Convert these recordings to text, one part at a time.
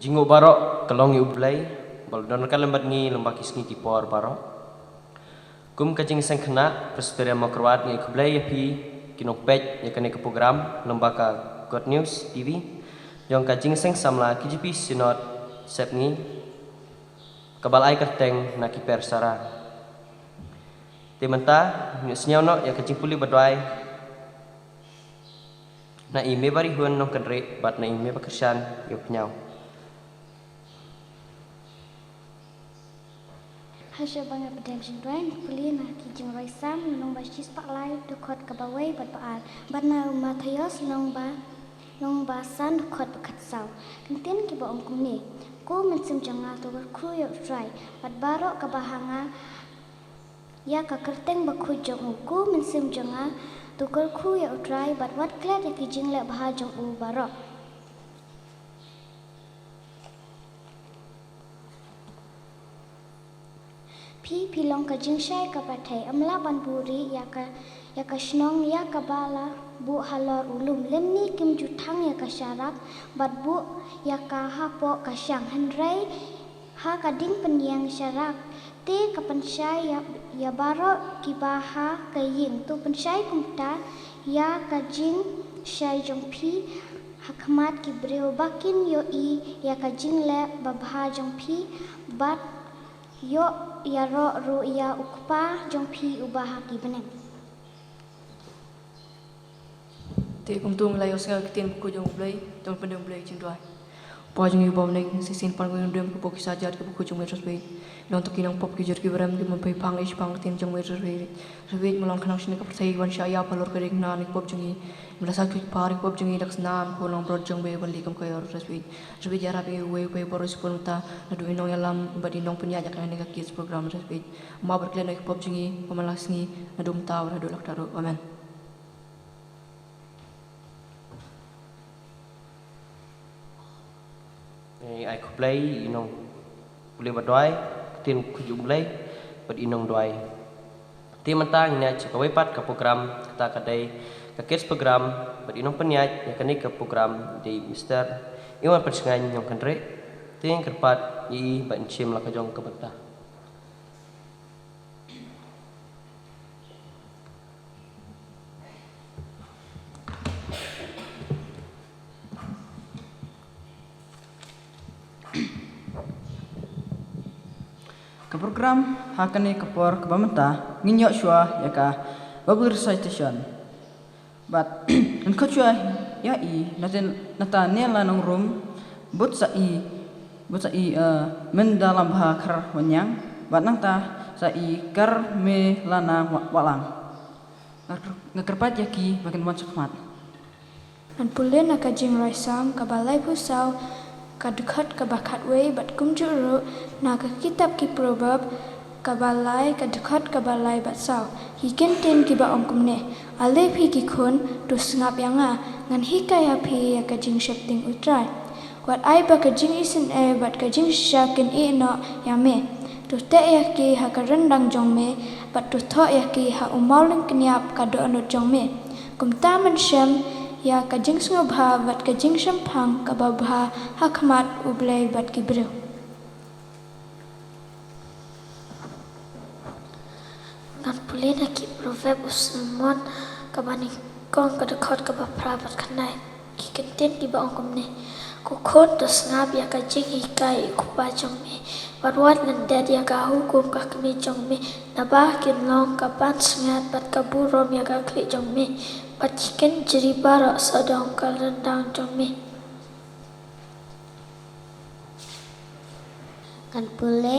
Kajingo barok kalongi ublay baldon kalembat ngi lembakis ngi kipor barok kum kajing sang kena presbyterian makrwat ngi kublay yapi kinopet yakane ke program lembaka God News TV yang kajing sang samla KGP Sinod sep ngi kabal ai kerteng na kiper sara tementa nyusnya no ya kajing puli badwai na ime bari huan nong kenre bat na ime bakersan yop nyau. Hasya bangga redemption doain puli na kijing roi sam nong ba sis pak lai dokot kabawai bat baal bat na Matius nong ba san dokot bakat sau kenten ki ba ongkum ni ku mensim janga tu ku yo try bat barok kabahanga ya ka kerteng ba ku jong ku mensim janga tu ku yo try bat wat klet ya kijing le bah jong u barok Pi long ka jingshai ka pathai amla banburi ya ka shnong ya ka bala bu halor ulum lemni kim juthang ya ka syarak bat bu ya ka hapo ka syang hanrei ha ka ding penyang syarak te ka pensyai ya baro ki baha ka ying tu pensyai kumta ya ka jing syai jong pi hakmat ki breu bakin yo I ya ka jing le babha jong pi bat yo ya ro ya ukpa jong pi ubah ki benem te kum tung la yo ska kitin ku jong blai tong pendem blai chin doi pa jong yu bom nek sisin pan ko ndem ko ki sajat ko jong metros be non to kinang pop ki jor ki baram ki mampai pang is pang tin jong metros be rewet mulong khanang sine ka thai wan sha ya palor ka ring na ni pop jong i mlasa ki par pop jong i dak nam ko long brod jong be ban li kam ko yor rewet ya rabi we boros ko ta na du inong yalam badi nong punya jak na ka kids program rewet ma ber klen pop jong i pamalas ni na dum taw na do lak taro amen. Ai kublay inong boleh berdoai tin kujumlay bad inong doai tim mentang nya cikawai pat ke program kata kadai ke kids program bad inong penyat ya kani ke program di Mister Iwan persengan yang kanre tin kerpat I ban cim la kajong ke bentah Ke program hakane kapor ke bamenta nginyok shua ya ka babur citation but en kachua ya I nata nela nong room but sa I men dalam bah khar wanyang but nangta sa I kar me lana walang ngakerpat yaki bagian wan sakmat An pulin na kajing raisam kabalai pusau kadukhat kabakat wei bat kumjuru na ka kitab ki proverb kabalai kadukhat kabalai bat sau hiken tin ki ba omkumne ale phi ki khun tu snap yanga ngan hi kaya phi ya kajing shapting utrai wat ai ba kajing isin e bat kajing shakin e no yame tu te ya ki ha karandang jong me bat tu tho ya ki ha umaling kniap kado anut jong me kumta man shem ya kajing sngobha bat kajing shampang kababha hakmat ublay bat kibreu ngan puli na ki proverb usmon kabani kong kadakot kabapra bat kanai ki kenten ki ba ongkom ne ku khot to snap ya kajing hikai kupa jong me bat wat nan dad ya ka hukum ka kmi jong me nabah kin long ka pan sngat bat kaburom ya ka kli jong me bat chicken jeri bara sadong kalendang jong me kan pule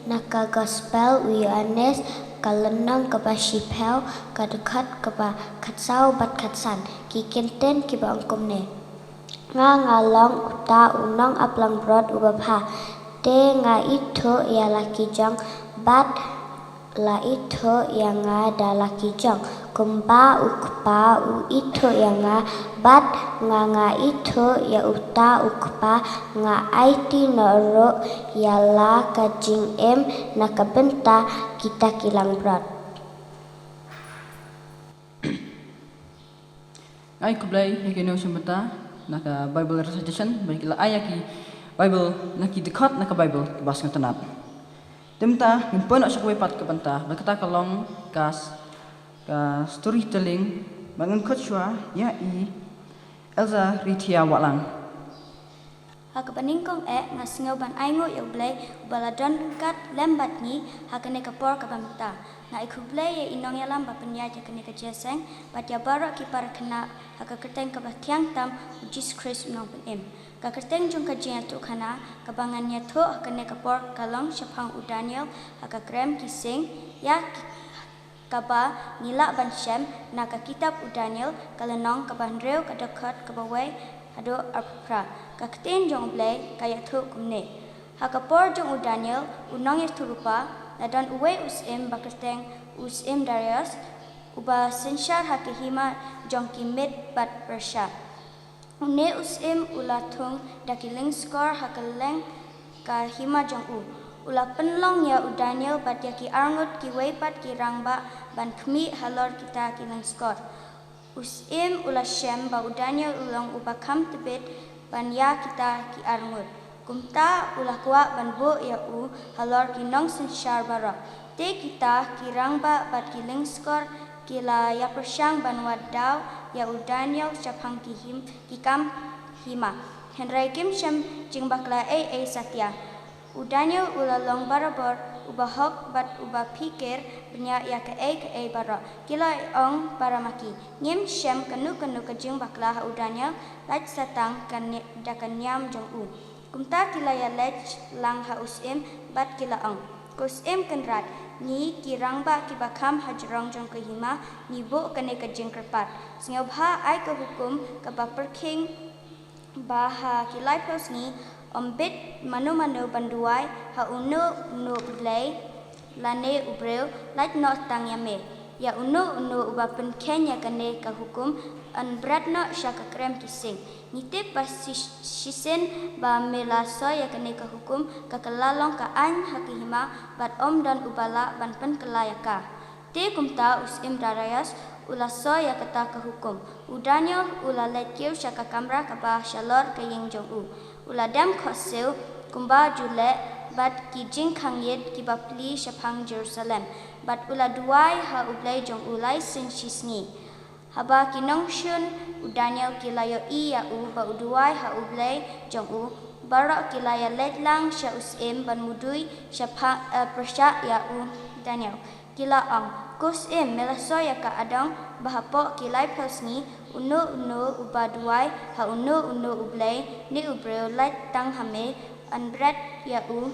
naka gospel Yohanes kalenang kaba shipel kadekat kaba katsau bat katsan kikenten kiba angkumne nga ngalong uta unang aplang brod ubabha te nga itu ya laki jang bat la itu yang ada laki jang kumpa ukpa u itu yang bat nga itu ya uta ukpa nga IT noro ya la kajing nakabenta kita kilang brod ai kublai hekeno sembata naka Bible recitation baiklah ayaki Bible na ki dekat na ka Bible bas ng tanap. Temta ngin pon sa kuwi pat ka banta nakata kalong kas ka storytelling bangun kotwa ya i Elza Ritia Walang. Hakapaningkong nga singaw ban aingo ya ublay baladon kat lembat ni hakane kapor kabamta na ikublay ya inong ya lamba penya ya kane kajeseng bat ya bara ki para kena hakakerteng kabatiang tam Jesus Christ unong penem kakerteng jong kajian tu kana kabangan ya tu hakane kapor kalong syapang u Daniel hakakrem kising ya kaba nila ban syem na ka kitab u Daniel kalenong kabandreu kadekat kabawai ado apra kakten jong blay kaya thu kumne hakapor jong u Daniel unong ya turupa nadan uwe usim bakerteng usim Darius uba sensyar hakihima jong kimit bat persya une usim ulatung dakiling skor hakaleng kahima jong u ula penlong ya u Daniel bat ya ki arngut ki weipat ki rangba ban kmi halor kita kilang skor usim ula shem ba u Daniel ulang ubakam tebet ban ya kita ki arngut kumta ula kuat ban bu ya u halor ki nong sensyar bara te kita ki rangba bat kilang skor kila ya persyang ban wadaw ya u Daniel syapang ki kam hima Henry Kim Shem jing bakla a satya u Daniel ula long barabor uba hok bat uba pikir benya ya ke bara kila ong para maki ngim Shem kanu ke jing bakla u Daniel laj satang kan dakanyam jong u kumta kila ya laj lang ha usim bat kila ong kusim kenrat ni kirangba ki bakam hajrong jong kehima ni bo kane ka jing kerpat singaw bha ai ka hukum ka ba perking baha kilai pos ni ombit mano banduai ha uno blay lane ubreu laj no tang yame ya uno uba pen kenya kane ka hukum an bratno syaka krem kising nite pas sisen ba melaso ya kane ka hukum ka kelalong ka an hakihima bat om dan ubala ban pen kelayaka te kumta usim Darius ula so ya kata ka hukum udanyo ula lekir syaka kamra ka ba shalor ka ying jong u ula dam khoseu kumba jule bat ki jing khangyet ki bapli syapang Jerusalem bat ula duai ha ublay jong ulai sin shisni haba kinong shun udanyo kilayo iya u ba uduai ha ublay jong u barak kilaya letlang sya usim ban mudui syapang persya ya u Daniel kila ang kusim melaso ya ka adang bahapo kilai persni uno uba duai ha uno ublay ni ubreu let tang hame anbret ya u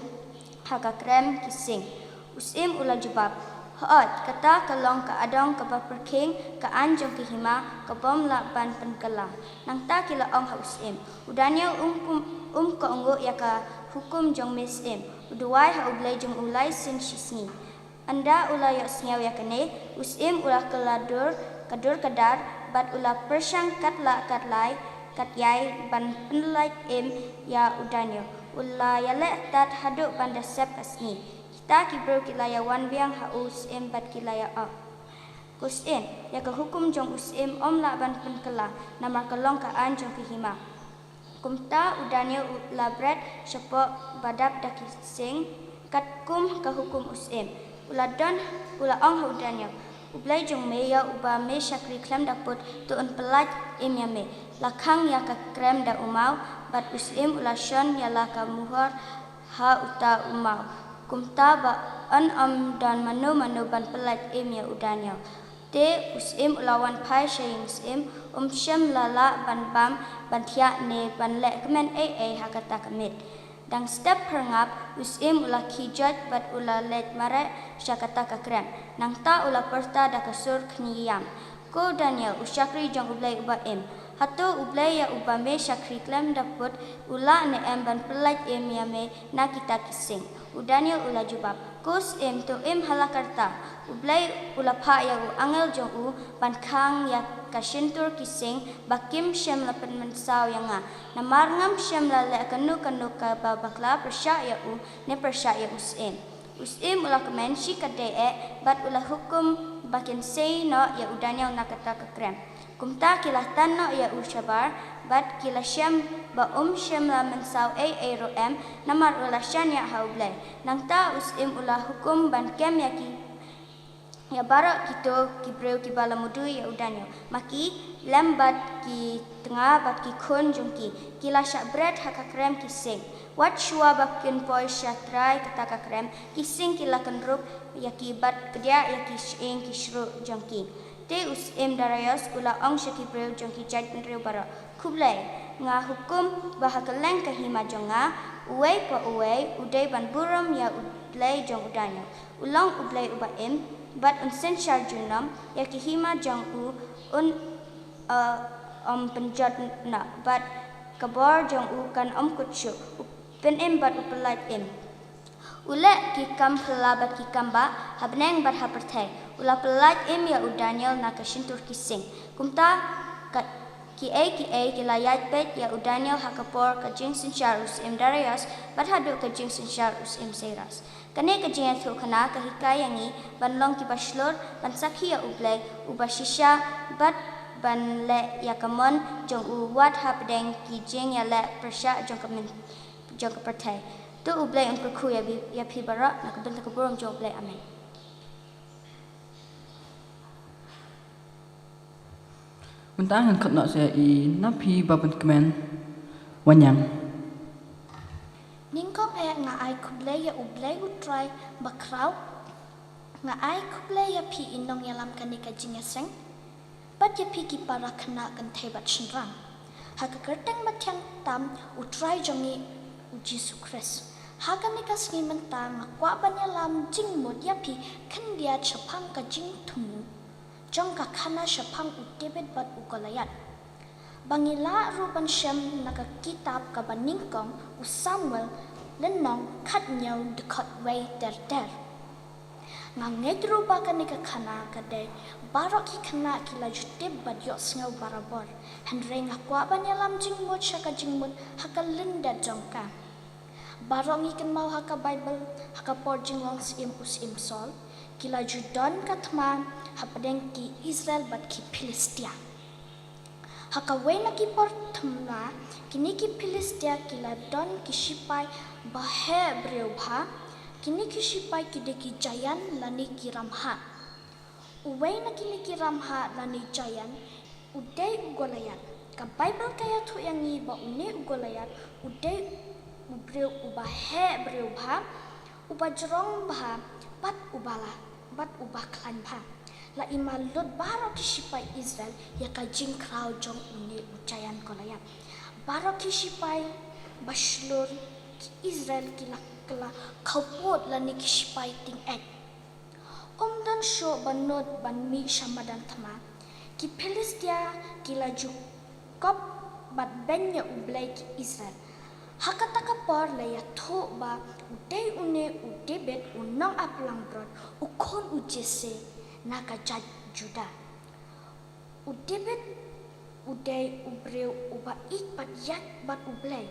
haka krem kising usim ula jubab haat kata kalong ka adang ka perking ka anjong kihima ka bom la ban penkala nang ta kila ong ha usim udanya ka ungo ya ka hukum jong misim uduai ha ublay jong ulay sin shisni anda ula yok snyaw ya kene usim ula kadur kadar bat ula persyang katlai katyai ban penlai ya udanyo ula yale tat haduk ban dasep asni kita kibro kilaya wan biang ha usim bat kilaya a kusim ya ka hukum jong usim om la ban penkela namar kalong ka an jong kihima kumta udanyo ula bret syapok badap dakising katkum ka hukum usim uladon ula ong udanyo ublay jong meya uba me syakri klem daput tuun pelat yame lakang ya ka krem da umau bat usim ula shon ya la ka muhar ha uta umau kumta ba an dan mano ban pelat ya udanyo te usim ulawan pai shayin usim shem lala ban bam ban thia ne ban le kemen ha kata kamit dang step perngap usim ula kijat bat ula let mare syakata ka krem nang ta ula perta da kasur kniyam ko Daniel usyakri jong ublay uba hato ublay ya uba me syakri klem daput ula ne ban pelat yame na kita kising Daniel ula jubab kus to halakarta ublay ula pa ya u angel jong u ban kang ya kashintur kising bakim shem la penmensaw yang namar ngam shem la le kanu ka babakla persya ya u ne persya ya usim ula kemen shi kade bat ula hukum bakin say no ya udanya na kata ka krem kumta kilatan no ya u shabar bat kila syam ba syam la mensau ro em namar ula syan ya haublay nang ta usim ula hukum ban kem ya barak kito ki breu ki bala mudu ya udanyo maki lambat ki tengah bat ki khun jungki kila syak bread haka krem ki sing wat shua bab kin poi syatrai kataka krem ki sing kila kenrup ya ki bat kedia ya ki shing ki shru jungki te usim darayos ula ong syaki breu jungki jad breu barak kublai nga hukum bahaka leng kahima jonga uwei pa uwei udai ban buram ya udlai jong udanyo ulang ublai ubaim bat unsen syar junam ya kihima jang penjat na bat kabar jang kan kutsyu pen bat upelat ulek ki kam pelabat ki kamba habneng bat hapertai ula pelat ya udaniel na kashintur kising kumta ki layat pet ya udaniel hakapor kajing sinsyarus darayas bat haduk kajing sinsyarus seras kane kajing athu kana kahikayangi banlong ki baslor ban sakhi ya ublay ubashisha bat ban le ya kamon jong uwat hapdeng ki jing ya le persha jong kamin jong kapertai tu ublay ku ya pi barak na kabel kaburong jong ublay amen Untangan kat nak saya napi babun kemen wanyang. Ningkop nga ai kublay ya ublay utray bakraw nga ai kublay ya pi inong yalam kani kajing seng bat ya pi ki para kena kan thebat shinrang haka kerteng batyang tam utray jongi Jesu Christ haka ni kasngi mentang kwa banyalam jingmod ya pi kan dia chapang kajing tumu jong ka khana shapang utebet bat ukolayat bangila ruban syam naka kitab ka baningkong u Samuel lenong kat nyaw dekat way der nganged ruba ka ni ka khana ka de barok ki khana kila juteb bat yo sngaw barabor handre ngakwa banyalam jingmod shaka jingmod haka linda jongka barok ngi kan mau haka Bible haka por jinglong sim sol kila Judan katman hapadeng ki Israel bat ki Filistia haka wena ki porthamna kini ki Filistia kila don ki shipai bahe breubha kini ki shipai ki de ki jayan lani ki ramha uwena kini ki ramha lani jayan udai ugolayat ka Bible kaya tu yang ni ba une ugolayat udai ubreu ubahe breubha ubajrong bha bat ubah klan bha la imalud baro kishipai Israel ya kajing kraw jong une ucayan kolayat baro kishipai baslur Israel kila kaupot la ni kishipai ting ek dan sho banot banmi shamadan thama ki Filistia kila jukop bat benya ublai ki Israel hakataka por le ya tho ba udai une udebet unang aplang brod ukon ujese naka juda udebet udai ubreu uba ik pat yak bat ublai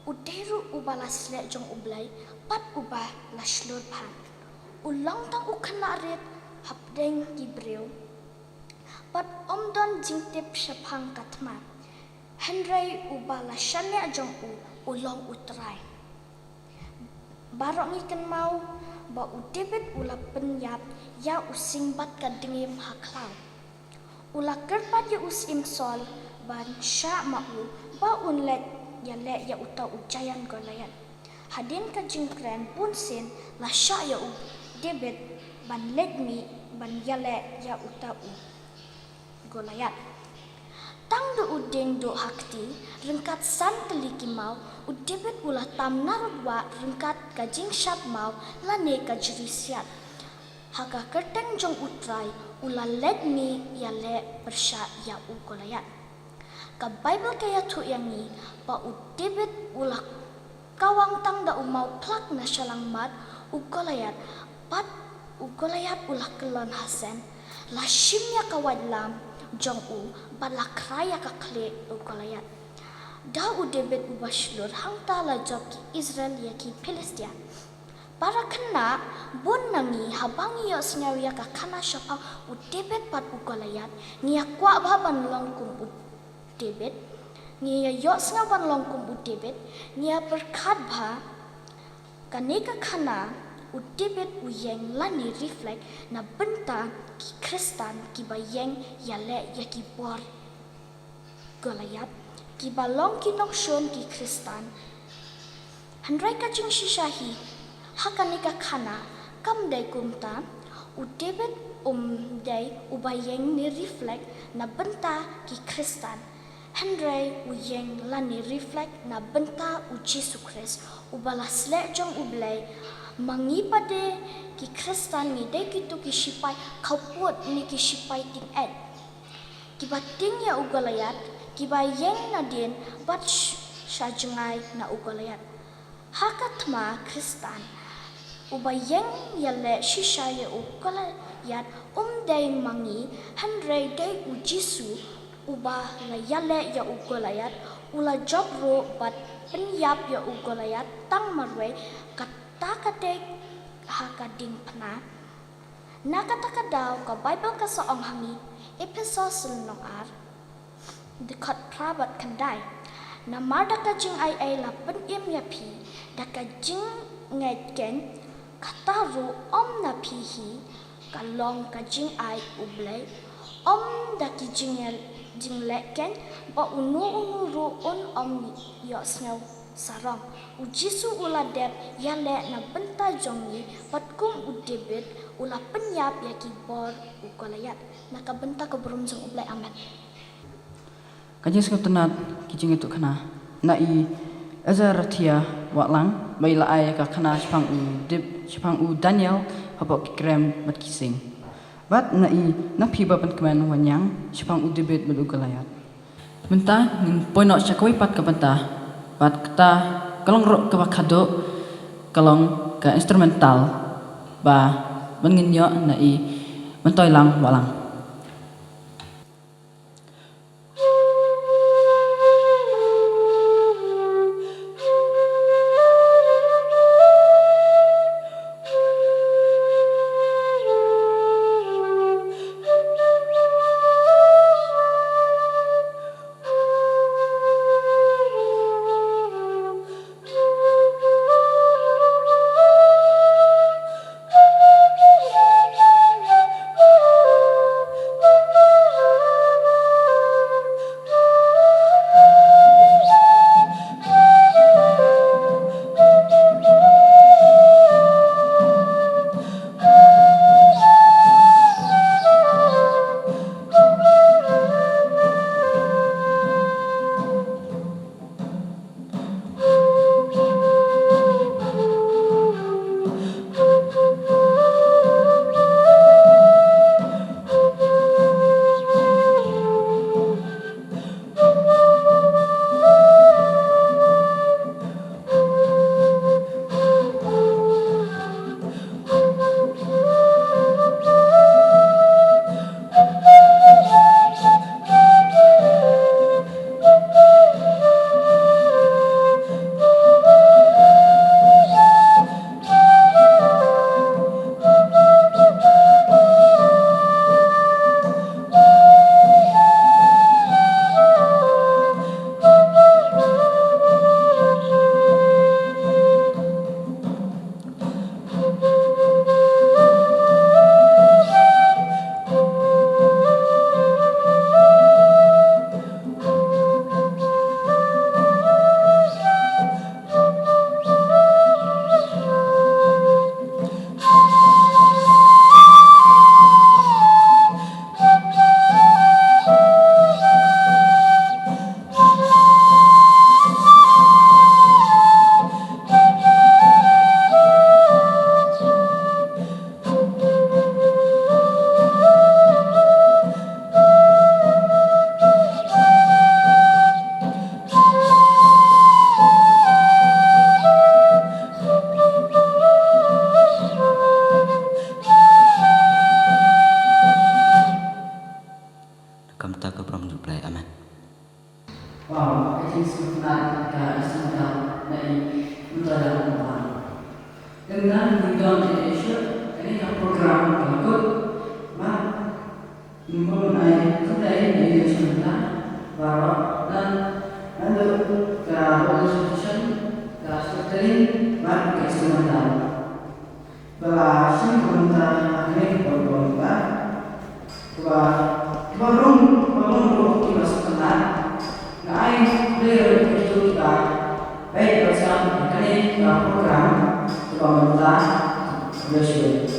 uderu uba lasle jong ublai pat uba laslur phan ulang tang ukhana ret hapdeng ki breu pat omdon jingtep shapang katma handrai uba lasane jong ulong utrai barok ngikan mau ba udebet ula penyap ya using bat kadengim haklau ula kerpat ya usim sol ban sya mau ba unlet ya uta ujayan golayan hadin ka jingkren pun sin la sya ya udebet ban letmi ban yale ya uta golayan tang do udeng do hakti rengkat san teliki mau udebet ulah tam narudwa rengkat kajing syap mau lane kajrisiat haka kerteng jong utrai ulah letmi yale persya ya ugolayat ka Bible kaya tu yang ni pa udebet ulah kawang tang da umau plak na syalang mat ugolayat pat ugolayat ulah kelon hasen la shimya kawadlam jong balakraya ka kle ugolayat da udebet ubashlur hangta la job ki Israel ya ki Filistia para kena bon nangi habangi yo snyawiya ka kana syapa udebet pat ugolayat niya kwa baban long kum udebet ngia yos ngawan long kum udibit ngia berkat bha kaneka khana udibit uyeng lani reflect na benta ki kristan ki bayeng yale ya ki por golayat ki balong ki nokshon ki kristan handrai ka jing shishahi hakaneka khana kam dai kumta udibit dai ubayeng ni reflect na benta ki kristan handrai uyeng lani reflect na benta u Jesu Christ ubalas le jong ublay mangi pade ki kristan ni de kitu ki sipai khaput ni ki sipai ting ed ki bating ya ugalayat ki bayeng na din bat shajengai na ugalayat hakatma kristan ubayeng yale shishaya ugalayat dai mangi handrai dai u Jesu uba la yale ya ugolayat ula jobro bat penyap ya ugolayat tang marwe kata kate hakading pana na kata kadaw ka Bible ka sa hangi episos nong ar dekat prabat kandai na marda ka jing ay la penyem ya pi da ka jing ngeten kataru na pihi kalong ka jing ay ublay da ki jing leken ba unu ru yos ngaw sarong u Jesu ula dep yale na benta jongi patkum udebit ula penyap ya kibor u kolayat nakabenta ka berumjong ublay amen Kajing sekap tenat kijing itu kena na I azaratia waklang baila ay ka kena sipang u Daniel hapok kikrem mat kising bat na I naphiba pan kemen wanyang sipang u debit belugalayat mentah nin poinok syakoi pat ka benta pat kata kalong ro ka kado kalong ka instrumental ba menginyo na I mentoy lang walang dengan bidang Indonesia ini yang program berikut mengenai kedai di Indonesia barat dan Untuk ke organisation ke structuring mat ke sementara bahwa sementara ini berbeda bahwa belum kita sekenal ngai beliau itu kita baik bersama ini program pemerintah bersuara.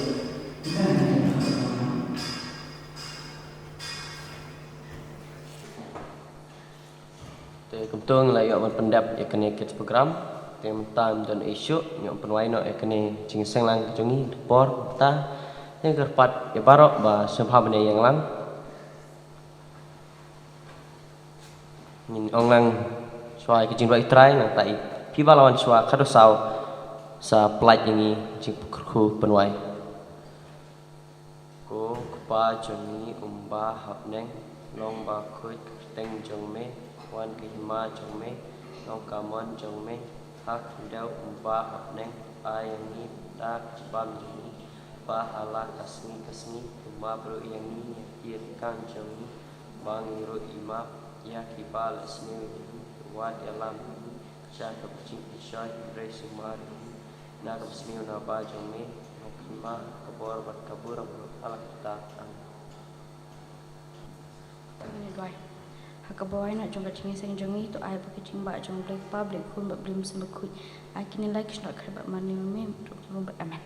Kebetulan lah yang pendap yang kena ke program yang time dan isu yang penuai no yang kena jingseng lang kejongi depor ta yang kerpat ya barok ba sebab benda yang lang nhìn ông lang xoay cái trình độ trai là tại khi ba lawan xoay khá sao sa plait yang ni jing khu penuai ko pa jongi umba hap neng long ba khoi teng jong me wan ki ma jong me long kamon jong me hak dau umba hap neng ayang ni ta bam ni ba hala kasni ma bro yang ni ye kan jong ni bang ro ima ya kibal asni wa dalam syaka kucing isyai bre sumar na resmi na ba jong me ma kabor bat kabur ala kita Ini doai. Hakaboy nak jong kacing sing jongi tu ai pakicing ba jong blek public kun ba blim sembekui. Ai kini like nak kerba mani mem tu rumba amen.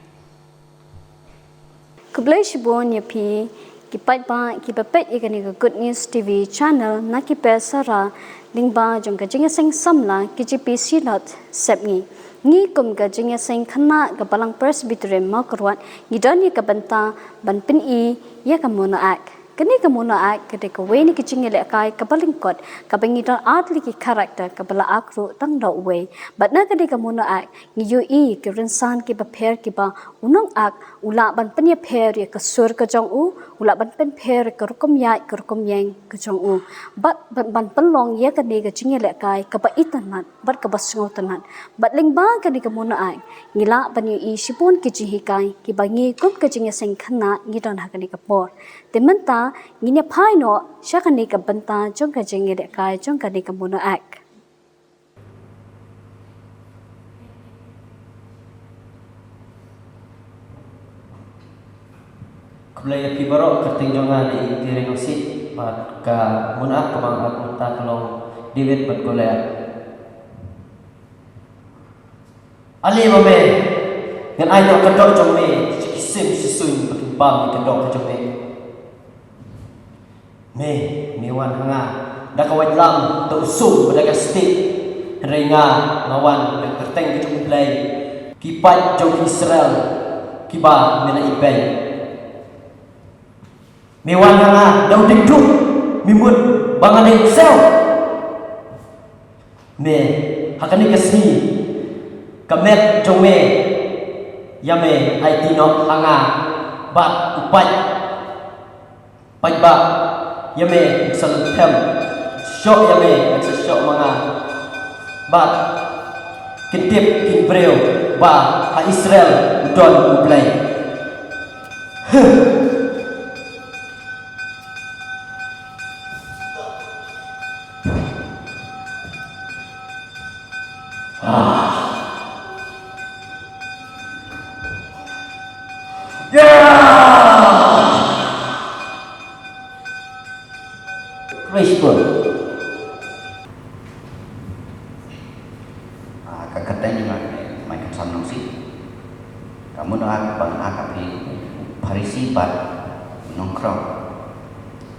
Kublai shibon ya pi kipat ba kipapet ikani ke Good News TV channel na kipe sara lingba jong kacing sing samla KGP sinot sepngi ni kum kacing sing khana ke balang presbyterian makrwat ngidani ke benta ban pin I ya kamuna ak kini kamuna ak kete ko we ni kicing le kai kabalingkot kabangi don atli ki karakter kabala akru tang do we but na kede kamuna ak ni yu I ke rinsan ki ba pher ki ba unong ak ula ban pen ye pher ye ka sur ka jong u ula ban pen pher ka rukum ya ka rukum yang ka jong u but ban pen long ye kede ka cing le kai ka ba itanat but ka ba sngo tanat but ling ba kede kamuna ak ngila ban yu I shipon ki chi hikai ki ba ngi kum ka cing sing khana ngi don ha kede ka por tementa ngine phai no shakani ka banta jong ka jenge de kai jong ka ni ka mono ak Kulai pi barok kerting jongan di tiring osit pat ka munak ka bang ak ta kalong David pat Goliath ali mame ngan ai no kadok jong me kisim sisuin pakin bam ni kadok jong me wan hanga da kawat lam to sum pada ka stik renga ngawan da kerteng ke jong play kipat jong Israel kiba mena ibai me wan hanga dau tik juk mimut bangane sel me hakani kasni kamet jong me yame ai tino hanga bat upai pai ba yame saluthem syok yame syok manga bat kitip kinbreu ba ha Israel don ublai Praise God. Kakatanya mai kan nong si. Kamu doa bang akapi parisi bat nongkrong.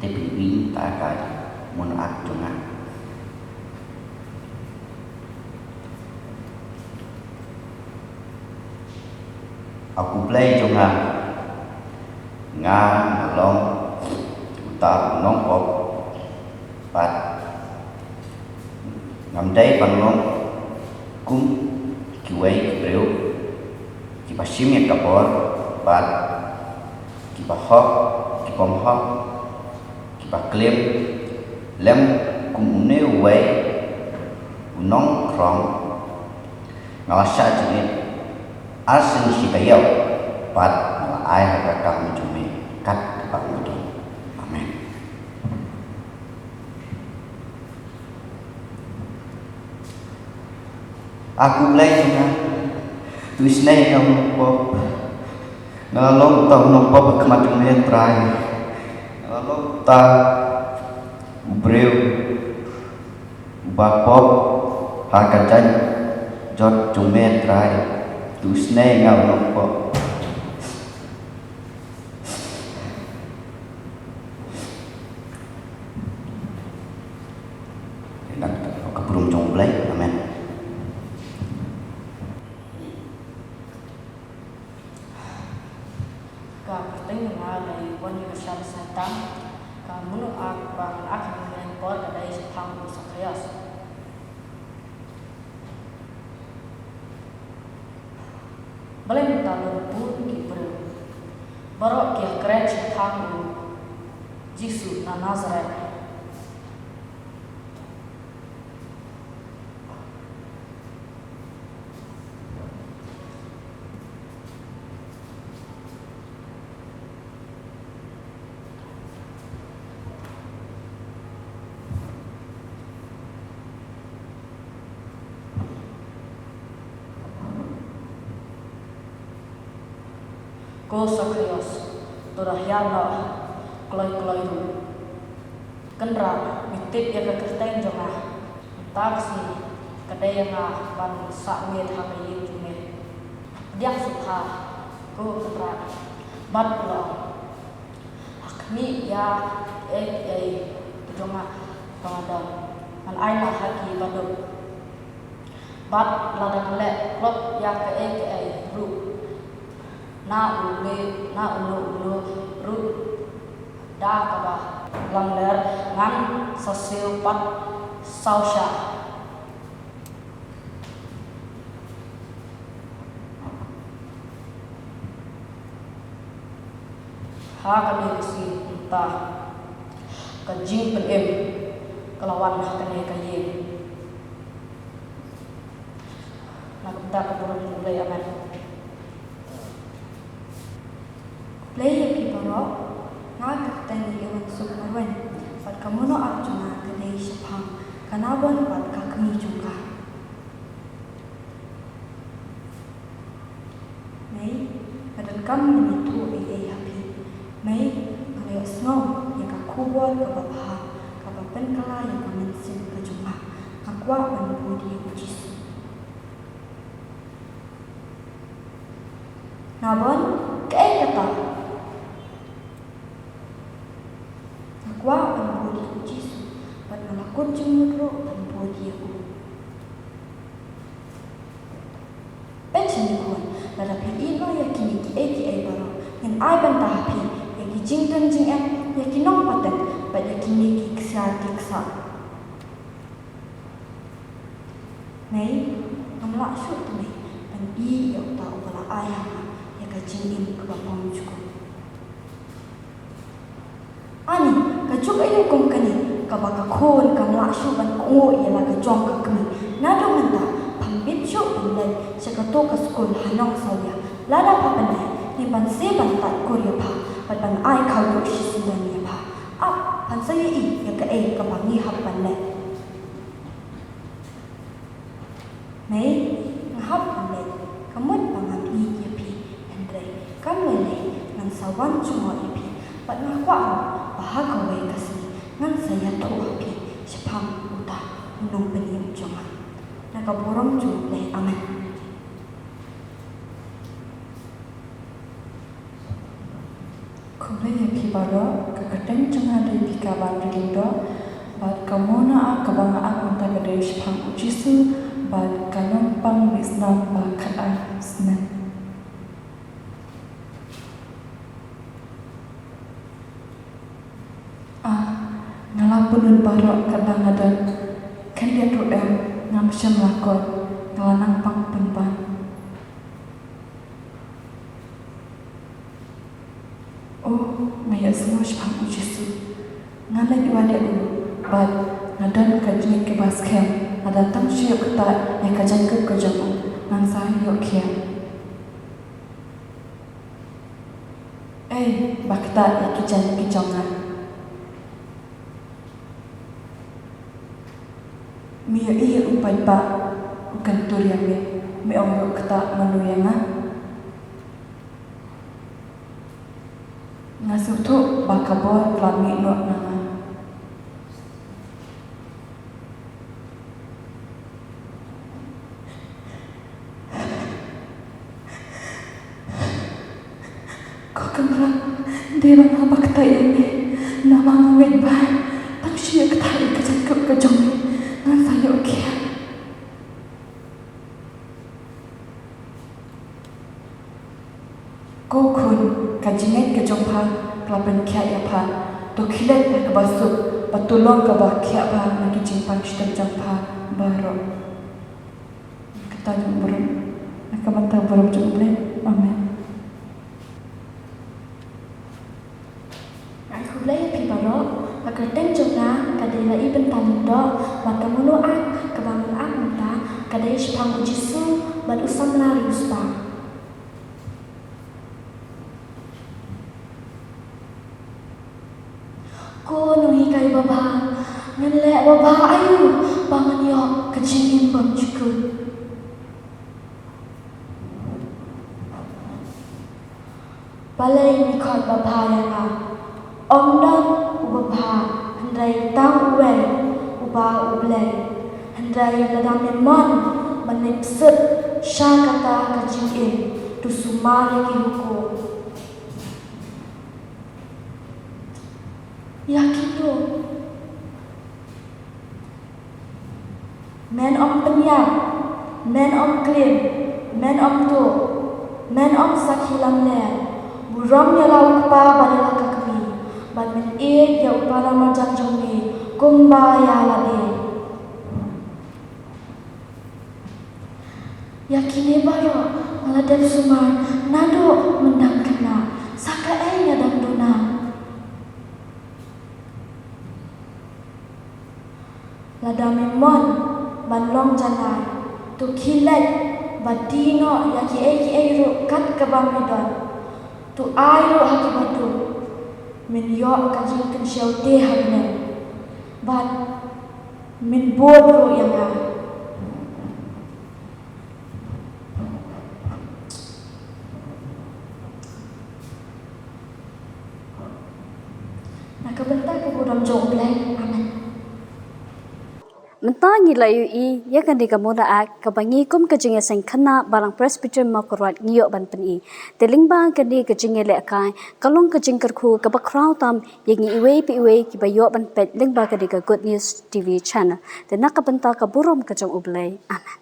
Tapi win tak akan mun ak junga. Aku play junga. Nga long utar nongkop pat ngam day bằng long cung kiway kibreu kipasim ya kapor pat kipahok kipom hok kipaklem lem kum une way unong krong ngawasa jengit asin sikayau pat ngala ay hakakam jume kat kepak mudon. Amen. Aku play dengan tuisne yang pop. Ngalom tau nopo kemacung try. Ngalom ta breu bapop hakajan jot jume try. Tuisne ngal nopo. Keburung jomblay, amen. Pertanyaan mengenai wanita syar setan, menurut bang akan menempel dari sepang sakayas. Boleh talur pun kiper, baru kia keren sepang Yesus na Nazaret. Ko sakayos, torahyana, kloy ru. Kendra, mitip ya kekerteng jongah. Taksi, kadaya nga ban sakmet hakayin jume. Diak sukha, ko kendra. Bat lo, hakmi ya jongah pengadam. An aina haki baduk. Bat ladang lek, klop ya ke ru. Na ulu ru da kaba langler ngan sasil pat sausha ha kami si entah kajing penem kelawan kene kaye nak kita keburung mulai aman. Play yang kibarok, ngagak tani yang suk marwen. Pat kamu no arjuna kedai sepang, kanabon pat kakmi juga. May, adan kam menitu happy. May, kalau snow yang kakubuat kababaha, kabapen kala yang kamensin kejumpa, kakwa menbudi ujisu. Nabon, kata. Wa pembudi Yesus, pat malakon jumuro pembudi aku. Pensiun pada ilo yakini ki baro, yang ai bantahapi, yaki jington yaki nong paten, pada yakini kiksa. Nay, amla syut nay, pan yok tau bala ayam, yaka jingin kebapang cukup. Ani, kacuk ayo kong kani, kabaka kon kamla syu ban ko yala kajong kakmi. Nado menta, pambit syu inlay, sekato ka skul hanong sawya. Lada pa panay, ni banse bantat koryo pa, pat ban ay kaw yok shisudan niya pa. Pansaya yaga kabangi hap panay. May, ngahap panay, kamot pangam yapi, Andre, kamlay nang sawan chungo ipi, pat ngakwa bahagaway kasi ngan saya tuapi sepang uta unong penyim jonga nakaborong jumle amen. Kumle yang kibaro kakadeng jonga dari pikaban rigindo bad kamona kabanga akunta kadai sepang ujisu bad kanong pang bisnam bakal snen. Ngalapunun barok kadang ada kan dia ruem ngam syam lakon ngalanang pang penpan. Oh, ngaya semua syam ujisu. Ngalai diwade ulu, bad ngadan kajian ke baskem, ada tang syuk kata yang kajian ke kejamu, nang sahi yok kiam. Bakta yang kijan kijongan. Mia iya umpai ba kentur yang me orang kata manu yang ngasuh tu bakabor lami no nanga. Kau kemana? Dia mana kata ini? Nama ngawin baik. Tak sih kata ini kejengkep kejong ngan saya okey. Kau kun kajingat kejong pa kelaban kia ya pa. Tu kilat nak basuh patulong ke bah kia pa nak jimpang sedang jampa baru. Kata jom burung. Nak mantau burung jom boleh. Amin. Aku belajar pi barok, agar teng jona kadai lai bentan do, maka munu ak kebangun ak menta kadai sepang ujisu bad usam lari uspa. Ko nungi kai baba, ngelek baba ayu, bangun yok kecingin bang cukun. Balai mikot baba yang Om dan ubah hendai tahu uwe ubah ublay hendai ladang lemon menipsut syakata kacingin tu sumari kihuku. Yakin tu men om penyak, men om klim, men om tu, men om sakhilam le, buram yalau kepa badala kakami. Bat men ya upara marjan jongi kumba ya lade. Yakini baro ngaladep sumar nado mendang kena saka nyadang duna. Lada memon banlong janai tu kilat batino yaki ru kat kabamidon tu airu haki batu. Min yok kajing kan siau teh habne, but min bodoh yang nak kebentar ke bodam jauh belai, aman. Mentangi layu i ya kan digamuna ak kabangi kum kejinge sing khana barang presbyter makorwat ngiyok ban pen i teling ba kan di kejinge le kai kalong kejing kerku ka bakraw tam yengi iwe pi iwe ki bayok ban pet ling ba ka di ka Good News TV channel te nak ka benta ka burom kejong ublay aman.